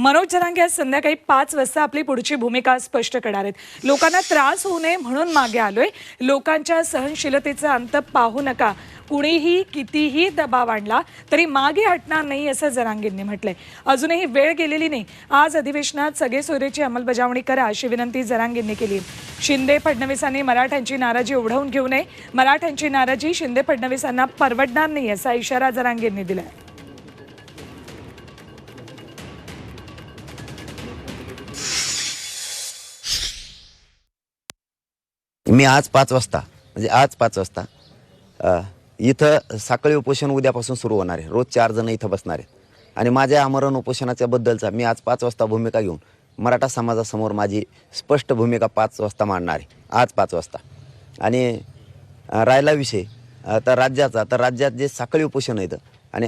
मनोज जरांगे आज संध्याकाळी 5 वाजता आपली पुढची भूमिका स्पष्ट करणार आहेत। लोकांना त्रास होऊ नये म्हणून मागे आलोय। लोकांच्या सहनशीलतेचा अंत पाहू नका। कुणीही कितीही दबाव आणला तरी मागे हटणार नाही असं जरांगेंनी म्हटलंय। अजूनही वेळ गेलेली नाही। आज अधिवेशनात सगळे सोयरेची अंमलबजावणी करा अशी विनंती जरांगेंनी केली। शिंदे फडणवीसांनी मराठ्यांची नाराजी ओढवून घेऊ नये। मराठ्यांची नाराजी शिंदे फडणवीसांना परवडणार नाही असा इशारा जरांगेंनी दिलाय। मी आज 5 वाजता म्हणजे आज 5 वाजता इथं साखळी उपोषण उद्यापासून सुरू होणार आहे। रोज 4 जण इथं बसणार आहेत आणि माझ्या आमरण उपोषणाच्या बद्दलचा मी आज 5 वाजता भूमिका घेऊन मराठा समाजासमोर माझी स्पष्ट भूमिका 5 वाजता मांडणार आहे आज 5 वाजता। आणि राहिला विषय तर राज्याचा, तर राज्यात जे साखळी उपोषण आहेत आणि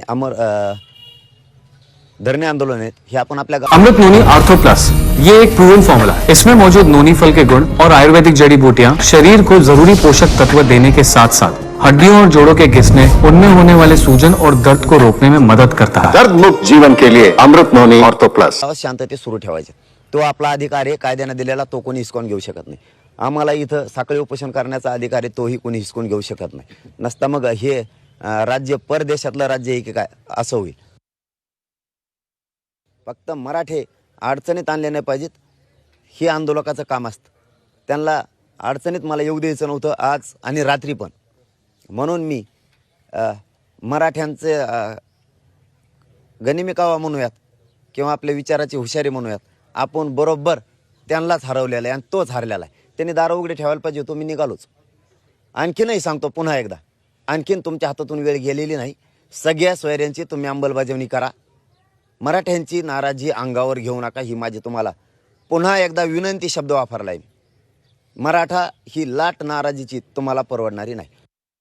धरने आंदोलन है ये अपन अपने अमृत नोनी आर्थो प्लस, ये एक प्रूवन फॉर्मूला है। इसमें मौजूद नोनी फल के गुण और आयुर्वेदिक जड़ी बूटियां शरीर को जरूरी पोषक तत्व देने के साथ साथ हड्डियों और जोड़ों के घिसने, उनमें होने वाले सूजन और दर्द को रोकने में मदद करता है। दर्द मुक्त जीवन के लिए अमृत नोनी आर्थो प्लस। शांतते सुरू ठेवायचे, तो आपला अधिकार आहे, कायद्याने दिलेला, तो कोणी हिसकावून घेऊ शकत नाही। आम्हाला इथं साखळी उपोषण करण्याचा अधिकार आहे, तोही कोणी हिसकावून घेऊ शकत नाही। नसता मग हे राज्य परदेशातलं राज्य आहे की काय असं होईल। फक्त मराठे अडचणीत आणले नाही पाहिजेत, हे आंदोलकाचं काम असतं। त्यांना अडचणीत मला येऊ द्यायचं नव्हतं आज आणि रात्री पण। म्हणून मी मराठ्यांचे गनिमिकावा म्हणूयात किंवा आपल्या विचाराची हुशारी म्हणूयात, आपण बरोबर त्यांनाच हरवलेलं आहे आणि तोच हरलेला आहे। त्यांनी दार उघडे ठेवायला पाहिजे होतो, मी निघालोच। आणखीनही सांगतो पुन्हा एकदा, आणखीन तुमच्या हातातून वेळ गेलेली नाही। सगळ्या सोयऱ्यांची तुम्ही अंमलबजावणी करा। मराठ्यांची नाराजी अंगावर घेऊ नका, ही माझी तुम्हाला पुन्हा एकदा विनंती शब्द वापरलाय। मराठा ही लाट नाराजीची तुम्हाला परवडणारी नाही।